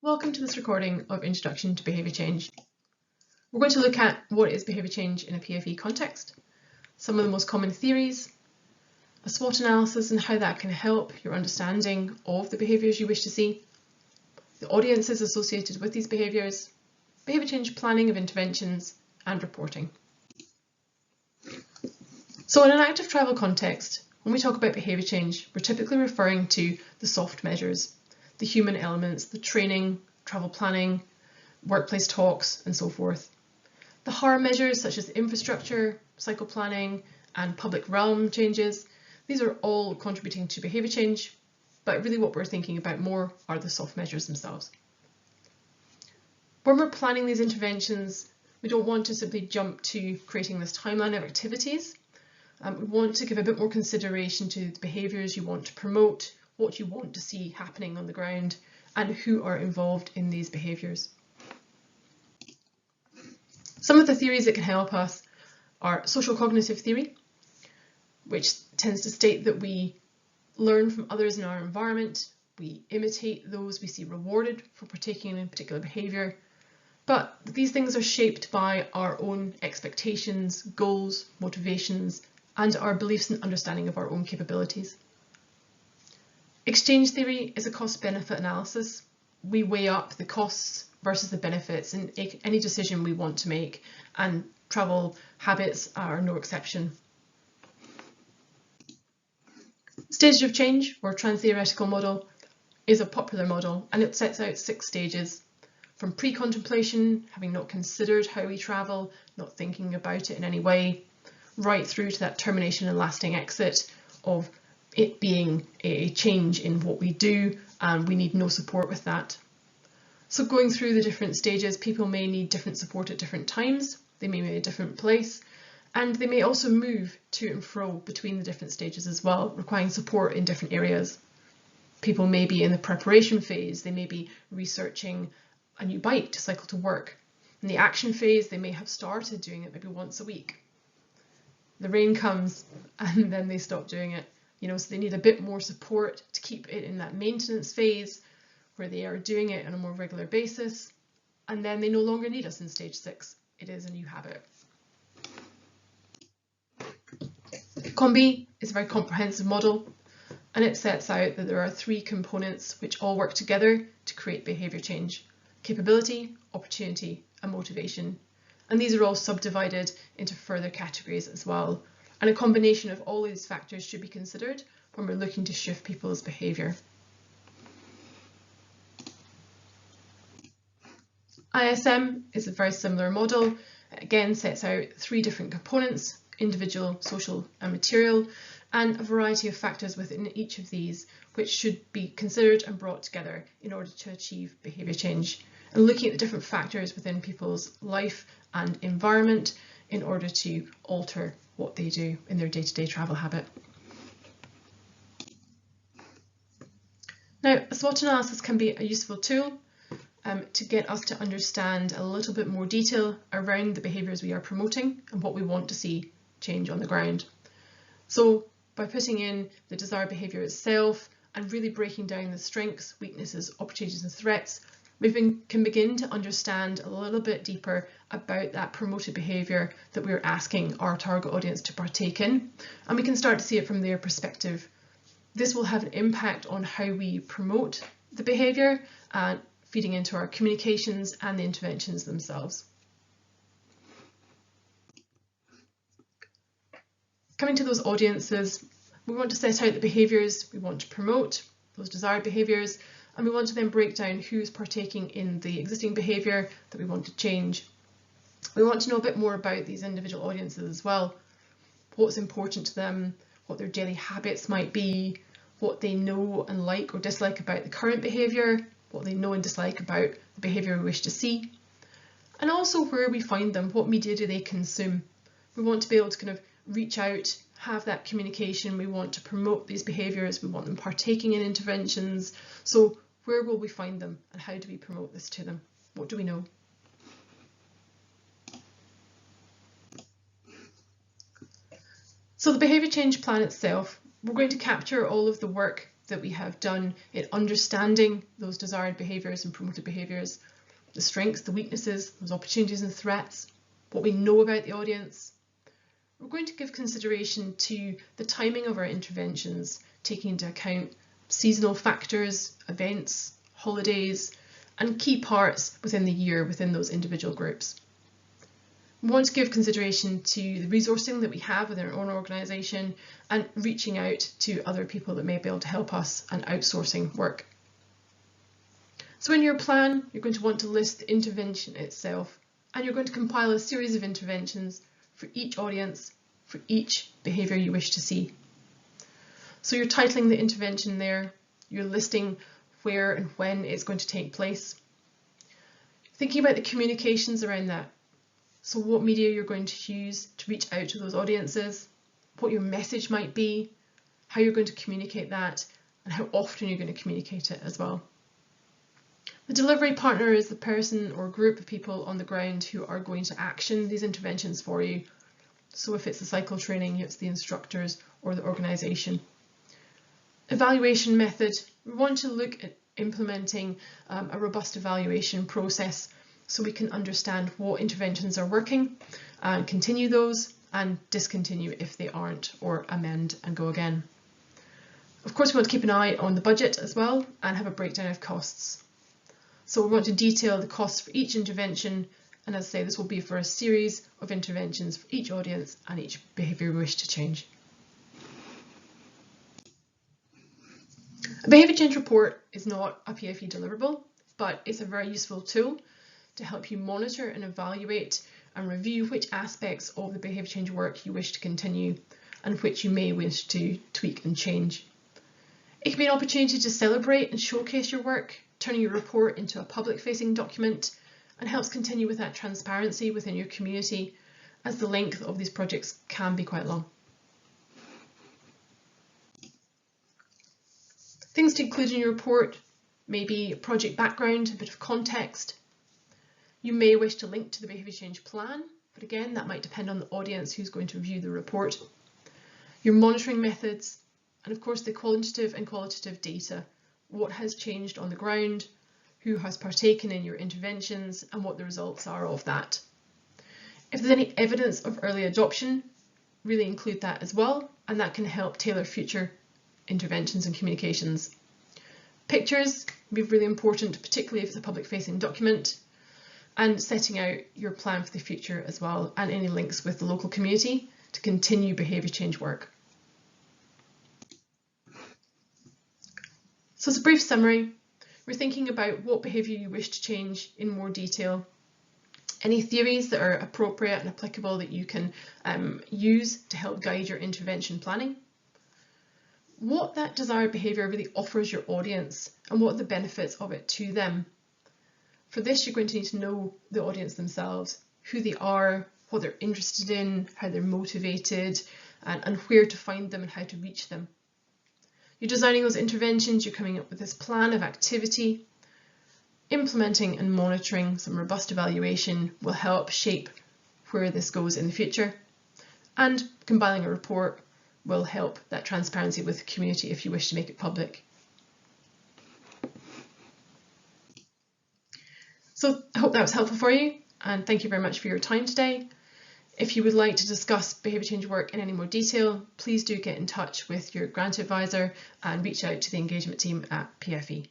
Welcome to this recording of Introduction to Behaviour Change. We're going to look at what is behaviour change in a PFE context, some of the most common theories, a SWOT analysis and how that can help your understanding of the behaviours you wish to see, the audiences associated with these behaviours, behaviour change planning of interventions and reporting. So in an active travel context, when we talk about behaviour change, we're typically referring to the soft measures, the human elements, the training, travel planning, workplace talks, and so forth. The hard measures such as infrastructure, cycle planning, and public realm changes, these are all contributing to behaviour change, but really what we're thinking about more are the soft measures themselves. When we're planning these interventions, we don't want to simply jump to creating this timeline of activities. We want to give a bit more consideration to the behaviours you want to promote, what you want to see happening on the ground, and who are involved in these behaviours. Some of the theories that can help us are social cognitive theory, which tends to state that we learn from others in our environment, we imitate those we see rewarded for partaking in a particular behaviour, but these things are shaped by our own expectations, goals, motivations, and our beliefs and understanding of our own capabilities. Exchange theory is a cost-benefit analysis. We weigh up the costs versus the benefits in any decision we want to make, and travel habits are no exception. Stages of change, or trans-theoretical model, is a popular model, and it sets out 6 stages. From pre-contemplation, having not considered how we travel, not thinking about it in any way, right through to that termination and lasting exit of it being a change in what we do, and we need no support with that. So going through the different stages, people may need different support at different times, they may be in a different place, and they may also move to and fro between the different stages as well, requiring support in different areas. People may be in the preparation phase, they may be researching a new bike to cycle to work. In the action phase, they may have started doing it maybe once a week. The rain comes and then they stop doing it. So they need a bit more support to keep it in that maintenance phase where they are doing it on a more regular basis, and then they no longer need us in stage 6. It is a new habit. COMBI is a very comprehensive model, and it sets out that there are 3 components which all work together to create behaviour change: capability, opportunity, and motivation. And these are all subdivided into further categories as well. And a combination of all these factors should be considered when we're looking to shift people's behaviour. ISM is a very similar model. It again sets out 3 different components: individual, social and material, and a variety of factors within each of these which should be considered and brought together in order to achieve behaviour change, and looking at the different factors within people's life and environment in order to alter what they do in their day-to-day travel habit. Now, a SWOT analysis can be a useful tool to get us to understand a little bit more detail around the behaviours we are promoting and what we want to see change on the ground. So by putting in the desired behaviour itself and really breaking down the strengths, weaknesses, opportunities and threats, we can begin to understand a little bit deeper about that promoted behaviour that we're asking our target audience to partake in, and we can start to see it from their perspective. This will have an impact on how we promote the behaviour, feeding into our communications and the interventions themselves. Coming to those audiences, we want to set out the behaviours we want to promote, those desired behaviours, and we want to then break down who's partaking in the existing behaviour that we want to change. We want to know a bit more about these individual audiences as well, what's important to them, what their daily habits might be, what they know and like or dislike about the current behaviour, what they know and dislike about the behaviour we wish to see, and also where we find them, what media do they consume. We want to be able to kind of reach out, have that communication, we want to promote these behaviours, we want them partaking in interventions. So where will we find them and how do we promote this to them? What do we know? So the behaviour change plan itself, we're going to capture all of the work that we have done in understanding those desired behaviours and promoted behaviours, the strengths, the weaknesses, those opportunities and threats, what we know about the audience. We're going to give consideration to the timing of our interventions, taking into account seasonal factors, events, holidays, and key parts within the year within those individual groups. We want to give consideration to the resourcing that we have within our own organisation and reaching out to other people that may be able to help us and outsourcing work. So in your plan, you're going to want to list the intervention itself, and you're going to compile a series of interventions for each audience, for each behaviour you wish to see. So you're titling the intervention there, you're listing where and when it's going to take place. Thinking about the communications around that. So what media you're going to use to reach out to those audiences, what your message might be, how you're going to communicate that, and how often you're going to communicate it as well. The delivery partner is the person or group of people on the ground who are going to action these interventions for you. So if it's the cycle training, it's the instructors or the organisation. Evaluation method, we want to look at implementing a robust evaluation process so we can understand what interventions are working and continue those and discontinue if they aren't, or amend and go again. Of course, we want to keep an eye on the budget as well and have a breakdown of costs. So we want to detail the costs for each intervention, and as I say, this will be for a series of interventions for each audience and each behaviour we wish to change. A behaviour change report is not a PFE deliverable, but it's a very useful tool to help you monitor and evaluate and review which aspects of the behaviour change work you wish to continue and which you may wish to tweak and change. It can be an opportunity to celebrate and showcase your work, turning your report into a public-facing document, and helps continue with that transparency within your community, as the length of these projects can be quite long. Things to include in your report may be project background, a bit of context. You may wish to link to the behaviour change plan, but again, that might depend on the audience who's going to review the report. Your monitoring methods, and of course the quantitative and qualitative data. What has changed on the ground, who has partaken in your interventions, and what the results are of that. If there's any evidence of early adoption, really include that as well, and that can help tailor future interventions and communications. Pictures will be really important, particularly if it's a public-facing document, and setting out your plan for the future as well, and any links with the local community to continue behaviour change work. So as a brief summary, we're thinking about what behaviour you wish to change in more detail, any theories that are appropriate and applicable that you can use to help guide your intervention planning, what that desired behaviour really offers your audience and what are the benefits of it to them. For this, you're going to need to know the audience themselves, who they are, what they're interested in, how they're motivated, and where to find them and how to reach them. You're designing those interventions, you're coming up with this plan of activity. Implementing and monitoring some robust evaluation will help shape where this goes in the future. And compiling a report will help that transparency with the community if you wish to make it public. So I hope that was helpful for you, and thank you very much for your time today. If you would like to discuss behaviour change work in any more detail, please do get in touch with your grant advisor and reach out to the engagement team at PFE.